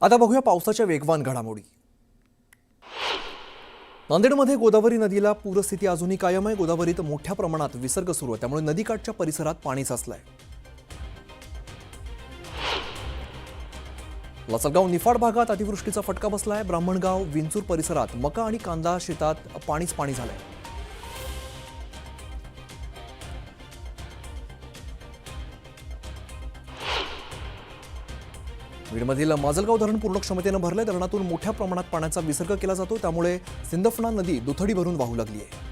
आता बघूया पावसाच्या वेगवान घडामोडी। नांदेडमध्ये गोदावरी नदीला पूरस्थिती अजूनही कायम आहे। गोदावरीत मोठ्या प्रमाणात विसर्ग सुरू आहे, त्यामुळे नदीकाठच्या परिसरात पाणी साचलंय। लासलगाव निफाड भागात अतिवृष्टीचा फटका बसलाय। ब्राह्मणगाव विंचूर परिसरात मका आणि कांदा शेतात पाणीच पाणी झालंय। बीडमधील माजलगाव धरण पूर्ण क्षमतेने भरले। धरणातून मोठ्या प्रमाणात पाण्याचा विसर्ग केला जातो, त्यामुळे सिंदफणा नदी दुथडी भरून वाहू लागली आहे।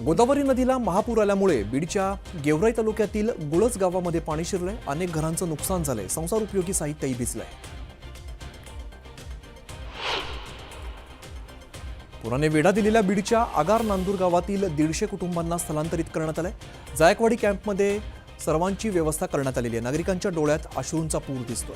गोदावरी नदीला महापूर आल्यामुळे बीडच्या गेवराई तालुक्यातील गुळज गावामध्ये पाणी शिरलंय। अनेक घरांचं नुकसान झालंय, संसार उपयोगी साहित्यही भिजलंय। पुराने वेढा दिलेल्या बीडच्या आगार नांदूर गावातील 150 कुटुंबांना स्थलांतरित करण्यात आलंय। जायकवाडी कॅम्पमध्ये सर्वांची व्यवस्था करण्यात आलेली आहे। नागरिकांच्या डोळ्यात अश्रूंचा पूर दिसतोय।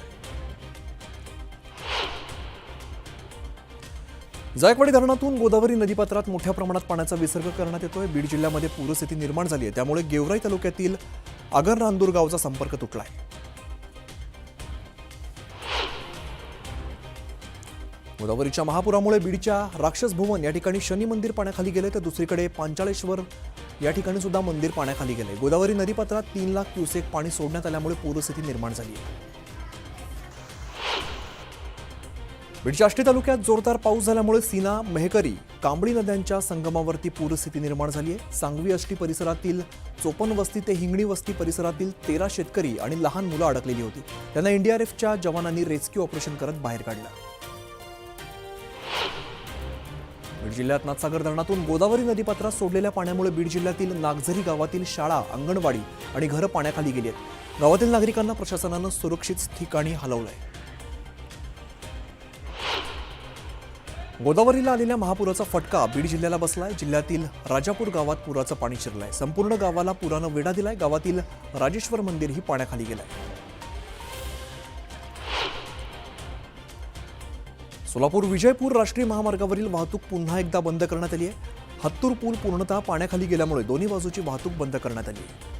जायकवाडी धरणातून गोदावरी नदीपात्रात मोठ्या प्रमाणात पाण्याचा विसर्ग करण्यात येतोय। बीड जिल्ह्यामध्ये पूरस्थिती निर्माण झाली आहे, त्यामुळे गेवराई तालुक्यातील आगार नांदूर गावचा संपर्क तुटलाय। गोदावरीच्या महापुरामुळे बीडच्या राक्षस भुवन या ठिकाणी शनी मंदिर पाण्याखाली गेले, तर दुसरीकडे पांचाळेश्वर या ठिकाणी सुद्धा मंदिर पाण्याखाली गेले। गोदावरी नदीपात्रात 3 लाख क्युसेक पाणी सोडण्यात आल्यामुळे पूरस्थिती निर्माण झाली आहे। बीडच्या आष्टी तालुक्यात जोरदार पाऊस झाल्यामुळे सीना, मेहकरी, कांबळी नद्यांच्या संगमावरती पूरस्थिती निर्माण झाली आहे। सांगवी आष्टी परिसरातील 54 वस्ती ते हिंगणी वस्ती परिसरातील 13 शेतकरी आणि लहान मुलं अडकलेली होती। त्यांना एनडीआरएफच्या जवानांनी रेस्क्यू ऑपरेशन करत बाहेर काढलं। बीड जिल्ह्यात नाथसागर धरणातून गोदावरी नदीपात्रात सोडलेल्या पाण्यामुळे बीड जिल्ह्यातील नागझरी गावातील शाळा, अंगणवाडी आणि घरं पाण्याखाली गेली आहेत। गावातील नागरिकांना प्रशासनानं सुरक्षित ठिकाणी हलवलंय। गोदावरीला आलेल्या महापुराचा फटका बीड जिल्ह्याला बसलाय। जिल्ह्यातील राजापूर गावात पुराचं पाणी शिरलंय। संपूर्ण गावाला पुरानं वेढा दिलाय। गावातील राजेश्वर मंदिरही पाण्याखाली गेलंय। सोलापूर विजयपूर राष्ट्रीय महामार्गावरील वाहतूक पुन्हा एकदा बंद करण्यात आली आहे। हत्तूर पूल पूर्णतः पाण्याखाली गेल्यामुळे दोन्ही बाजूची वाहतूक बंद करण्यात आली आहे।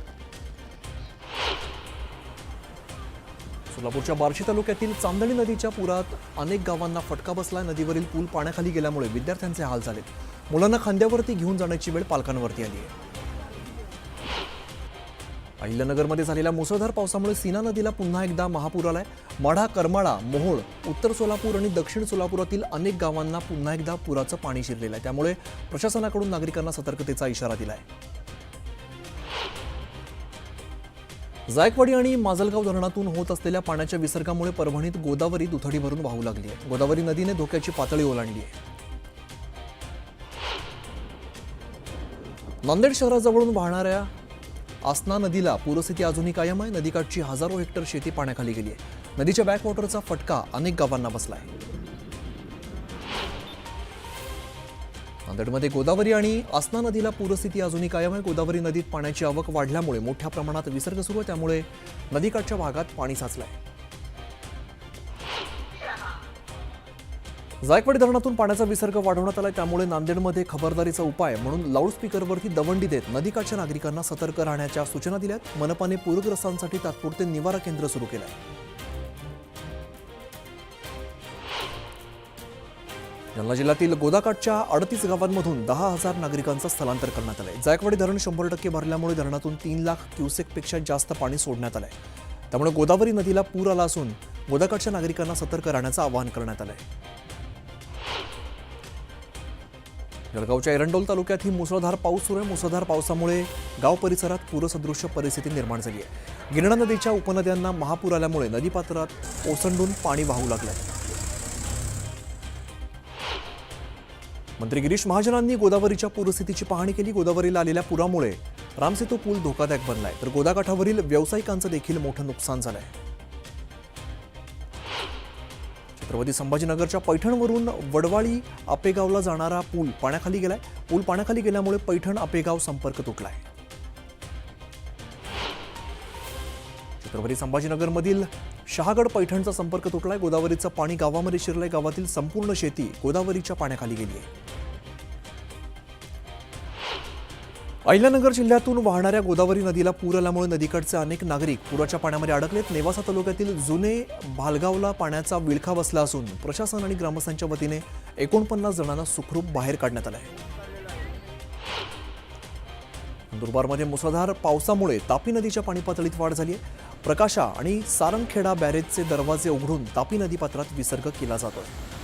सोलापूरच्या बार्शी तालुक्यातील चांदणी नदीच्या पुरात अनेक गावांना फटका बसला। नदीवरील पूल पाण्याखाली गेल्यामुळे विद्यार्थ्यांचे हाल झाले। मुलांना खांद्यावरती घेऊन जाण्याची वेळ पालकांवरती आली आहे। अहिल्यानगरमध्ये झालेल्या मुसळधार पावसामुळे सीना नदीला पुन्हा एकदा महापूर आलाय। माढा, करमाळा, मोहोळ, उत्तर सोलापूर आणि दक्षिण सोलापुरातील अनेक गावांना पुन्हा एकदा पुराचं पाणी शिरलेलं आहे, त्यामुळे प्रशासनाकडून नागरिकांना सतर्कतेचा इशारा दिलाय। जायकवाडी आणि माजलगाव धरणातून होत असलेल्या पाण्याच्या विसर्गामुळे परभणीत गोदावरी दुथडी भरून वाहू लागली आहे। गोदावरी नदीने धोक्याची पातळी ओलांडली आहे। नांदेड शहराजवळून वाहणाऱ्या आसना नदीला पूरस्थिती अजूनही कायम आहे। नदीकाठची हजारो हेक्टर शेती पाण्याखाली गेली आहे। नदीच्या बॅकवॉटरचा फटका अनेक गावांना बसलाय। नांदेडमध्ये गोदावरी आणि आसना नदीला पूरस्थिती अजूनही कायम आहे। गोदावरी नदीत पाण्याची आवक वाढल्यामुळे मोठ्या प्रमाणात विसर्ग सुरू आहे, त्यामुळे नदीकाठच्या भागात पाणी साचलंय। जायकवाडी धरणातून पाण्याचा विसर्ग वाढवण्यात आलाय, त्यामुळे नांदेडमध्ये खबरदारीचा उपाय म्हणून लाऊडस्पीकरवरती दवंडी देत नदीकाठच्या नागरिकांना सतर्क राहण्याच्या सूचना दिल्यात। मनपाने पूरग्रस्तांसाठी तात्पुरते निवारा केंद्र सुरू केलंय। जालना जिल्ह्यातील गोदाकाठच्या 38 गावांमधून 10,000 नागरिकांचं स्थलांतर करण्यात आलंय। जायकवाडी धरण 100% भरल्यामुळे धरणातून 3 लाख क्युसेकपेक्षा जास्त पाणी सोडण्यात आलंय, त्यामुळे गोदावरी नदीला पूर आला असून गोदाकाठच्या नागरिकांना सतर्क राहण्याचं आवाहन करण्यात आलंय। जळगावच्या एरंडोल तालुक्यात ही मुसळधार पाऊस सुरू आहे। मुसळधार पावसामुळे गाव परिसरात पूरसदृश्य परिस्थिती निर्माण झाली आहे। गिरणा नदीच्या उपनद्यांना महापूर आल्यामुळे नदीपात्रात ओसंडून पाणी वाहू लागलंय। मंत्री गिरीश महाजनांनी गोदावरीच्या पूरस्थितीची पाहणी केली। गोदावरीला आलेल्या पुरामुळे रामसेतू पूल धोकादायक बनलाय, तर गोदाकाठावरील व्यावसायिकांचं देखील मोठं नुकसान झालंय। छत्रपती संभाजीनगरच्या पैठणवरून वडवाळी आपेगावला जाणारा पूल पाण्याखाली गेलाय। पूल पाण्याखाली गेल्यामुळे पैठण आपेगाव संपर्क तुटलाय। छत्रपती संभाजीनगरमधील शहागड पैठणचा संपर्क तुटलाय। गोदावरीचं पाणी गावामध्ये शिरलंय। गावातील संपूर्ण शेती गोदावरीच्या पाण्याखाली गेली आहे। अहिल्यानगर जिल्ह्यातून वाहणाऱ्या गोदावरी नदीला पूर आल्यामुळे नदीकडचे अनेक नागरिक पुराच्या पाण्यामध्ये अडकलेत। नेवासा तालुक्यातील जुने भालगावला पाण्याचा विळखा बसला असून प्रशासन आणि ग्रामस्थांच्या वतीने 49 जणांना सुखरूप बाहेर काढण्यात आलं आहे। नंदुरबारमध्ये मुसळधार पावसामुळे तापी नदीच्या पाणी पातळीत वाढ झाली आहे। प्रकाशा आणि सारंगखेडा बॅरेजचे दरवाजे उघडून तापी नदीपात्रात विसर्ग केला जातोय।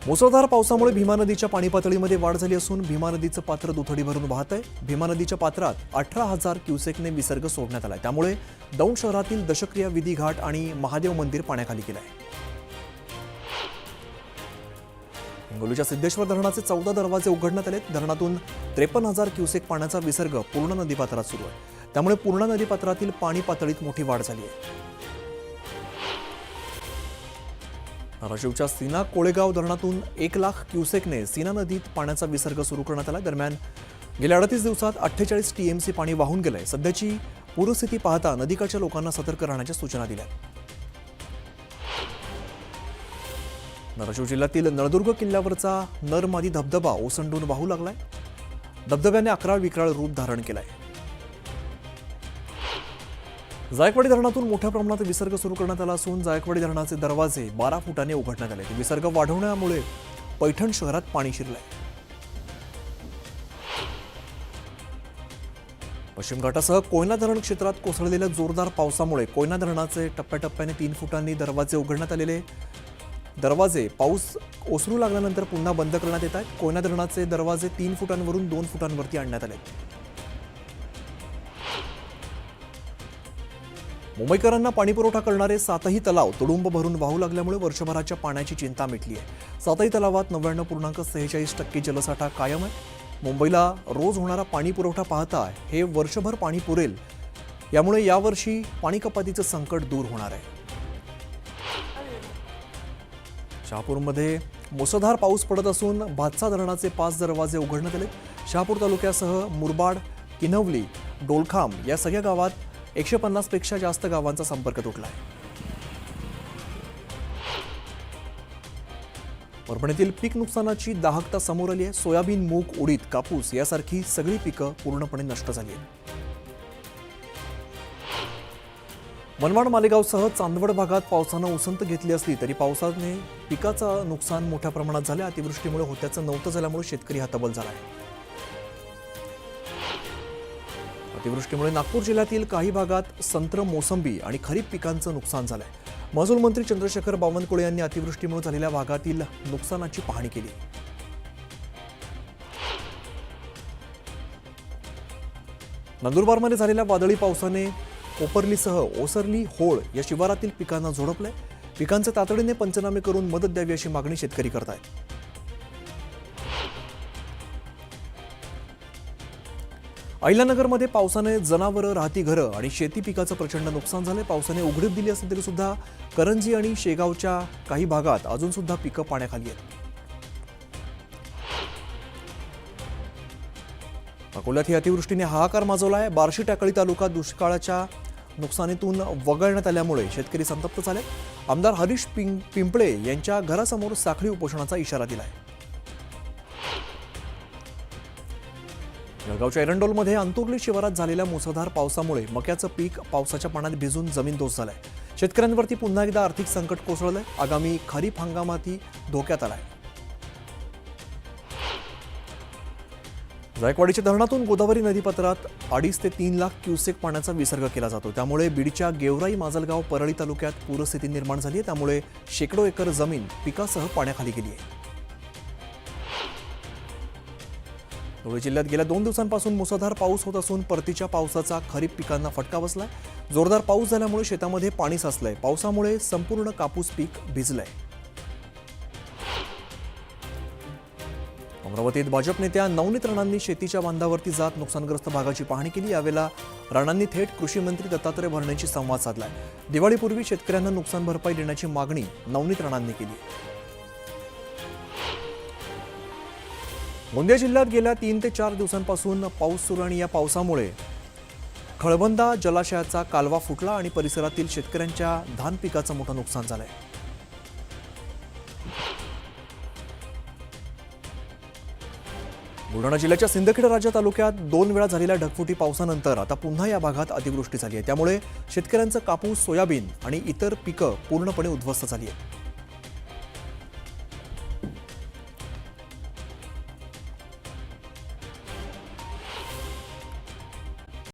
मुसळधार पावसामुळे भीमा नदीच्या पाणी पातळीमध्ये वाढ झाली असून भीमा नदीचं पात्र दुथडी भरून वाहत आहे। भीमा नदीच्या पात्रात 18,000 क्युसेकने विसर्ग सोडण्यात आलाय। त्यामुळे दौंड शहरातील दशक्रिया विधी घाट आणि महादेव मंदिर पाण्याखाली गेलं आहे। हिंगोलीच्या सिद्धेश्वर धरणाचे 14 दरवाजे उघडण्यात आले। धरणातून 53,000 क्युसेक पाण्याचा विसर्ग पूर्ण नदीपात्रात सुरू आहे। त्यामुळे पूर्ण नदीपात्रातील पाणी पातळीत मोठी वाढ झाली आहे। धाराशिवच्या सीना कोळेगाव धरणातून 1 लाख क्युसेकने सीना नदीत पाण्याचा विसर्ग सुरू करण्यात आला। दरम्यान गेल्या 38 दिवसात 48 टीएमसी पाणी वाहून गेलंय। सध्याची पूरस्थिती पाहता नदीकाठच्या लोकांना सतर्क राहण्याच्या सूचना दिल्या। धाराशिव जिल्ह्यातील नळदुर्ग किल्ल्यावरचा नरमादी धबधबा ओसंडून वाहू लागलाय। धबधब्याने अकराळ विक्राळ रूप धारण केलाय। जायकवाडी धरणातून मोठ्या प्रमाणात विसर्ग सुरू करण्यात आला असून जायकवाडी धरणाचे दरवाजे 12 फुटाने उघडण्यात आले। विसर्ग वाढवण्यामुळे पैठण शहरात पाणी शिरलंय। पश्चिम घाटासह कोयना धरण क्षेत्रात कोसळलेल्या जोरदार पावसामुळे कोयना धरणाचे टप्प्याटप्प्याने 3 फुटांनी दरवाजे उघडण्यात आलेले दरवाजे पाऊस ओसरू लागल्यानंतर पुन्हा बंद करण्यात येत आहेत। कोयना धरणाचे दरवाजे 3 फुटांवरून 2 फुटांवरती आणण्यात आले। मुंबईकरांना पाणीपुरवठा करणारे 7ही तलाव तुडुंब भरून वाहू लागल्यामुळे वर्षभराच्या पाण्याची चिंता मिटली आहे। 7ही तलावात 99.46% जलसाठा कायम आहे। मुंबईला रोज होणारा पाणीपुरवठा पाहता हे वर्षभर पाणी पुरेल, यामुळे यावर्षी पाणी कपातीचं संकट दूर होणार आहे। शहापूरमध्ये मुसळधार पाऊस पडत असून भातसा धरणाचे 5 दरवाजे उघडण्यात आले। शहापूर तालुक्यासह मुरबाड, किन्हवली, डोलखाम या सगळ्या गावात 150 पेक्षा जास्त गावांचा संपर्क तुटला आहे। परभणीतील पीक नुकसानाची दाहकता समोर आली आहे। सोयाबीन, मूग, उडीद, कापूस यासारखी सगळी पिकं पूर्णपणे नष्ट झाली आहेत। मनमाड, मालेगावसह चांदवड भागात पावसानं उसंत घेतली असली तरी पावसाने पिकाचं नुकसान मोठ्या प्रमाणात झाले। अतिवृष्टीमुळे होत्याचं नव्हतं झाल्यामुळे शेतकरी हतबल झाला आहे। अतिवृष्टीमुळे नागपूर जिल्ह्यातील काही भागात संत्र, मोसंबी आणि खरीप पिकांचं नुकसान झालंय। महसूल मंत्री चंद्रशेखर बावनकुळे यांनी अतिवृष्टीमुळे झालेल्या भागातील नुकसानाची पाहणी केली। नंदुरबारमध्ये झालेल्या वादळी पावसाने कोपरलीसह ओसरली, होळ या शिवारातील पिकांना झोडपलंय। पिकांचे तातडीने पंचनामे करून मदत द्यावी अशी मागणी शेतकरी करत आहेत। अहिल्यानगरमध्ये पावसाने जनावरं, राहती घरं आणि शेती पिकाचं प्रचंड नुकसान झालंय। पावसाने उघडीप दिली असली तरी सुद्धा करंजी आणि शेगावच्या काही भागात अजून सुद्धा पिकं पाण्याखाली आहेत। अकोल्यात ही अतिवृष्टीने हाहाकार माजवलाय। बार्शी टाकळी तालुका दुष्काळाच्या नुकसानीतून वगळण्यात आल्यामुळे शेतकरी संतप्त झाले। आमदार हरीश पिंपळे यांच्या घरासमोर साखळी उपोषणाचा इशारा दिलाय। जळगावच्या एरंडोलमध्ये अंतुर्ली शिवारात झालेल्या मुसळधार पावसामुळे मक्याचं पीक पावसाच्या पाण्यात भिजून जमीनदोस्त झालंय। शेतकऱ्यांवरती पुन्हा एकदा आर्थिक संकट कोसळलंय। आगामी खरीप हंगामातही धोक्यात आलाय। जायकवाडीच्या धरणातून गोदावरी नदीपात्रात 2.5 ते 3 लाख क्युसेक पाण्याचा विसर्ग केला जातो। त्यामुळे बीडच्या गेवराई, माजलगाव, परळी तालुक्यात पूरस्थिती निर्माण झाली आहे। त्यामुळे शेकडो एकर जमीन पिकासह पाण्याखाली गेली आहे। धुळे जिल्ह्यात गेल्या 2 दिवसांपासून मुसळधार पाऊस होत असून परतीच्या पावसाचा खरीप पिकांना फटका बसलाय। जोरदार पाऊस झाल्यामुळे शेतामध्ये पाणी साचलंय। पावसामुळे संपूर्ण कापूस पीक भिजलंय। अमरावतीत भाजप नेत्या नवनीत राणांनी शेतीच्या बांधावरती जात नुकसानग्रस्त भागाची पाहणी केली। यावेळेला राणांनी थेट कृषी मंत्री दत्तात्रय भरणेंशी संवाद साधलाय। दिवाळीपूर्वी शेतकऱ्यांना नुकसान भरपाई देण्याची मागणी नवनीत राणांनी केली। गोंदिया जिल्ह्यात गेल्या 3 ते 4 दिवसांपासून पाऊस सुरू आणि या पावसामुळे खळबंदा जलाशयाचा कालवा फुटला आणि परिसरातील शेतकऱ्यांच्या धान पिकाचं मोठं नुकसान झालंय। बुलढाणा जिल्ह्याच्या सिंदखेड राजा तालुक्यात 2 वेळा झालेल्या ढगफुटी पावसानंतर आता पुन्हा या भागात अतिवृष्टी झाली आहे. त्यामुळे शेतकऱ्यांचं कापूस, सोयाबीन आणि इतर पिकं पूर्णपणे उद्ध्वस्त झाली आहेत.